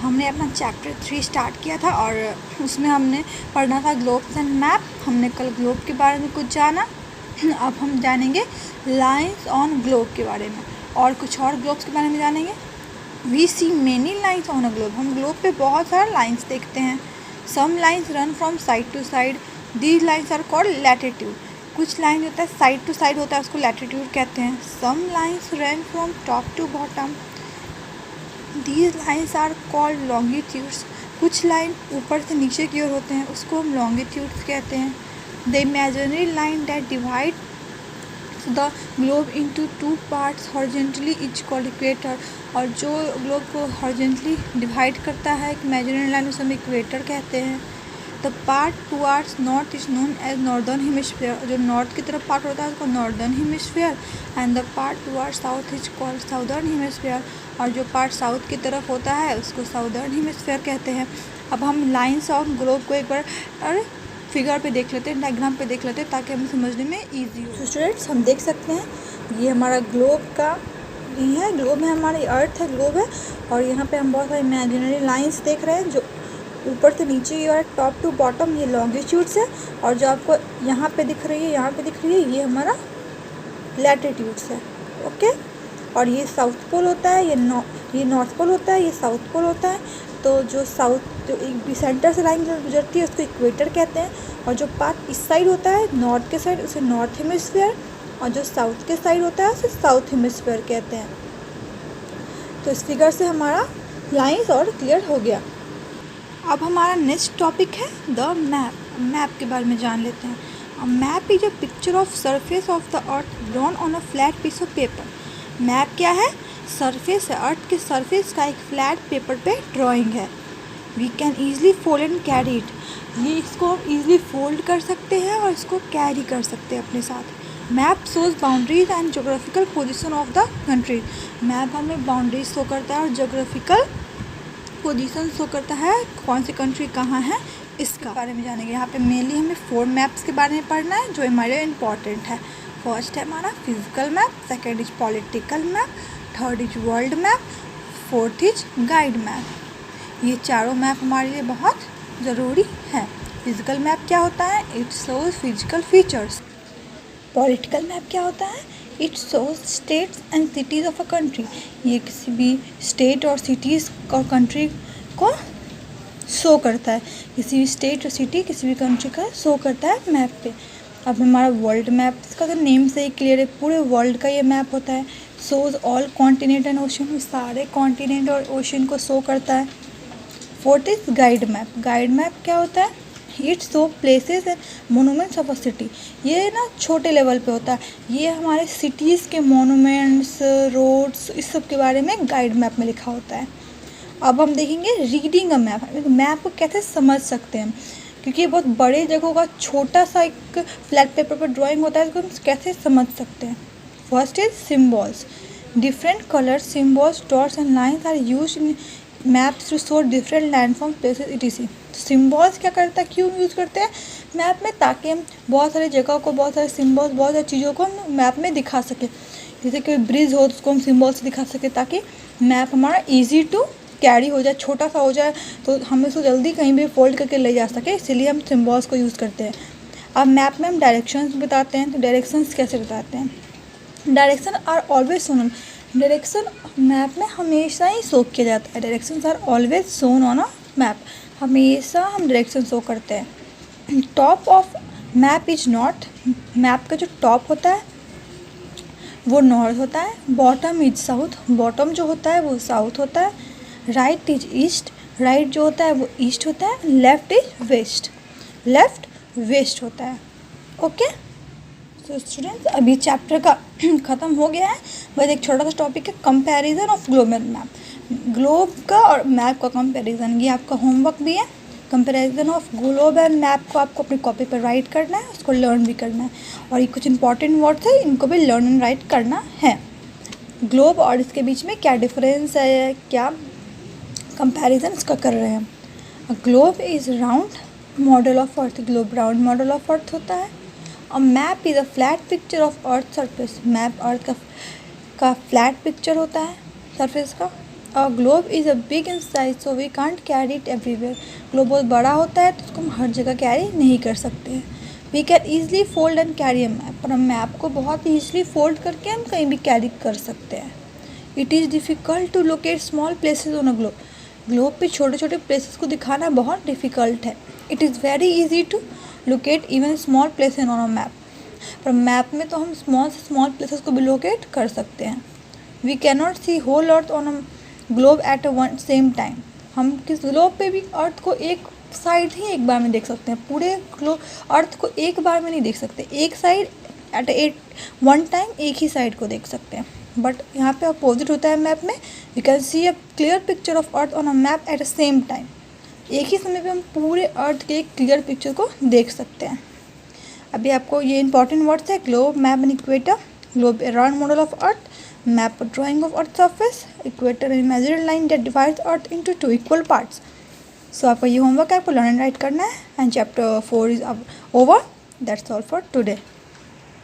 हमने अपना chapter 3 start किया था और उसमें हमने पढ़ना था ग्लोब्स एंड मैप। हमने कल ग्लोब के बारे में कुछ जाना। अब हम जानेंगे लाइंस ऑन ग्लोब के बारे में और कुछ और ग्लोब्स के बारे में जानेंगे। We see many lines on a globe. हम ग्लोब पे बहुत सारा लाइन्स देखते हैं। Some lines run from side to side, these lines are called latitude. कुछ लाइन होता है साइड टू साइड होता है, उसको लैटिट्यूड कहते हैं। Some lines run from top to bottom, these lines are called longitudes. कुछ लाइन ऊपर से नीचे की ओर होते हैं, उसको हम लॉन्गिट्यूड्स कहते हैं। The imaginary line that divide the globe into two parts horizontally is called equator. और जो ग्लोब को हॉरिजेंटली डिवाइड करता है एक इमेजिनरी लाइन, उसे हम इक्वेटर कहते हैं। The part towards north is known as northern hemisphere. जो नॉर्थ की तरफ पार्ट होता है उसको northern hemisphere, and the part towards south is called southern hemisphere. और जो पार्ट साउथ की तरफ होता है उसको साउदर्न हेमिस्फीयर कहते हैं। अब हम लाइन्स ऑफ ग्लोब को एक बार फिगर पे देख लेते हैं, डायग्राम पे देख लेते हैं, ताकि हमें समझने में ईजी हो। तो स्टूडेंट्स हम देख सकते हैं ये हमारा ग्लोब का ये है, ग्लोब है, हमारी अर्थ है, ग्लोब है। और यहाँ पे हम बहुत सारे इमेजिनरी लाइंस देख रहे हैं जो ऊपर से नीचे की ओर, टॉप टू बॉटम, ये लॉन्गिट्यूड्स है। और जो आपको यहाँ पे दिख रही है, यहाँ पे दिख रही है, ये हमारा लैटिट्यूड्स है। ओके, और ये साउथ पोल होता है, ये नॉर्थ पोल होता है, ये साउथ पोल होता है। तो जो साउथ जो एक सेंटर से लाइन गुजरती है उसको इक्वेटर कहते हैं। और जो पार्ट इस साइड होता है नॉर्थ के साइड, उसे नॉर्थ हेमिस्फीयर, और जो साउथ के साइड होता है उसे साउथ हेमिस्फीयर कहते हैं। तो इस फिगर से हमारा लाइंस और क्लियर हो गया। अब हमारा नेक्स्ट टॉपिक है द मैप। मैप के बारे में जान लेते हैं। A map is a picture of surface of the earth drawn on a flat piece of paper. Map क्या है? सरफेस है, अर्थ के सरफेस का एक फ्लैट पेपर पे ड्राइंग है। We can easily fold and carry it. ये इसको हम ईजिली फोल्ड कर सकते हैं और इसको कैरी कर सकते हैं अपने साथ। Map shows boundaries and geographical position of the countries. Map हमें बाउंड्रीज शो करता है और जोग्राफिकल पोजीशन शो करता है, कौन सी कंट्री कहाँ है इसका बारे में जानेंगे। यहाँ पे मेनली हमें 4 मैप्स के बारे में पढ़ना है जो हमारे इम्पॉर्टेंट है। फर्स्ट है हमारा physical map, second is political map, third is world map, fourth is guide map. ये चारों मैप हमारे लिए बहुत ज़रूरी है। फिजिकल मैप क्या होता है? It shows physical features. Political map क्या होता है? It shows states and cities of a country. ये किसी भी स्टेट और सिटीज़ और कंट्री को शो करता है। किसी भी स्टेट और सिटी किसी भी कंट्री का शो करता है मैप पे। अब हमारा वर्ल्ड मैप, इसका तो नेम से ही क्लियर है, पूरे वर्ल्ड का ये मैप होता है। Shows all continent and ocean, सारे कॉन्टिनेंट और ओशन को शो करता है। Fourth is guide map. Guide map क्या होता है? It show places and monuments of a city. ये ना छोटे लेवल पे होता है, ये हमारे सिटीज़ के मोनूमेंट्स, रोड्स, इस सब के बारे में गाइड मैप में लिखा होता है। अब हम देखेंगे रीडिंग अ मैप। मैप को कैसे समझ सकते हैं, क्योंकि ये बहुत बड़े जगहों का छोटा सा एक फ्लैट पेपर पर ड्राइंग होता है, इसको हम कैसे समझ सकते हैं। First is symbols. Different colour symbols, dots and lines are use in maps to show different landform places etc। Symbols क्या करता है, क्यों यूज़ करते हैं मैप में? ताकि हम बहुत सारी जगह को, बहुत सारे सिम्बॉल्स, बहुत सारी चीज़ों को हम मैप में दिखा सकें। जैसे कोई ब्रिज हो तो उसको हम सिम्बॉल से दिखा सकें, ताकि मैप हमारा ईजी टू कैरी हो जाए, छोटा सा हो जाए, तो हम इसको जल्दी कहीं भी फोल्ड करके ले जा सके, इसीलिए हम सिम्बॉल्स को यूज़ करते हैं। अब मैप में हम डायरेक्शंस बताते हैं, तो डायरेक्शंस कैसे बताते हैं? Direction are always shown. Direction map में हमेशा ही शो किया जाता है। Directions are always shown on a map. हमेशा हम डायरेक्शन शो करते हैं। Top of map is north. Map का जो टॉप होता है वो नॉर्थ होता है। Bottom is south. बॉटम जो होता है वो साउथ होता है। Right is east. राइट जो होता है वो ईस्ट होता है। Left is west. Left west होता है। ओके, तो स्टूडेंट्स अभी चैप्टर का ख़त्म हो गया है। बस एक छोटा सा टॉपिक है comparison of globe and map. Globe का और मैप का कंपैरिजन, ये आपका होमवर्क भी है। Comparison of globe and map को आपको अपनी कॉपी पर राइट करना है, उसको लर्न भी करना है। और ये कुछ इंपॉर्टेंट वर्ड्स है, इनको भी लर्न एंड राइट करना है। ग्लोब और इसके बीच में क्या डिफरेंस है, क्या कंपैरिजन इसका कर रहे हैं। Globe is round model of earth. Globe round model of earth होता है। A map is a flat picture of earth surface. Map earth का फ्लैट पिक्चर होता है सरफेस का। A globe is a big in size so we can't carry it everywhere. Globe बहुत बड़ा होता है तो उसको हम हर जगह कैरी नहीं कर सकते हैं। We can easily fold and carry a map, पर हम मैप को बहुत ईजिली फोल्ड करके हम कहीं भी कैरी कर सकते हैं। It is difficult to locate small places on a globe. Globe पे छोटे छोटे प्लेसेस को दिखाना बहुत डिफ़िकल्ट है। It is very easy to locate even small places on a map, पर मैप में तो हम स्मॉल से स्मॉल प्लेसेस को भी लोकेट कर सकते हैं। We can not see whole earth on a globe at one same time. हम किस ग्लोब पे भी अर्थ को एक साइड ही एक बार में देख सकते हैं, पूरे ग्लोब अर्थ को एक बार में नहीं देख सकते। एक साइड एट वन टाइम एक ही साइड को देख सकते हैं, बट यहाँ पे अपोजिट होता है मैप में। We can see a clear picture of earth on a map at the same time. एक ही समय पे हम पूरे अर्थ के एक क्लियर पिक्चर को देख सकते हैं। अभी आपको ये इंपॉर्टेंट वर्ड्स है: globe, map and equator. Globe A round model of earth, map a drawing of earth surface, equator an imaginary line that divides earth into two equal parts. So आपका ये होमवर्क है, आपको learn and right करना है, and chapter 4 is over. That's all for today.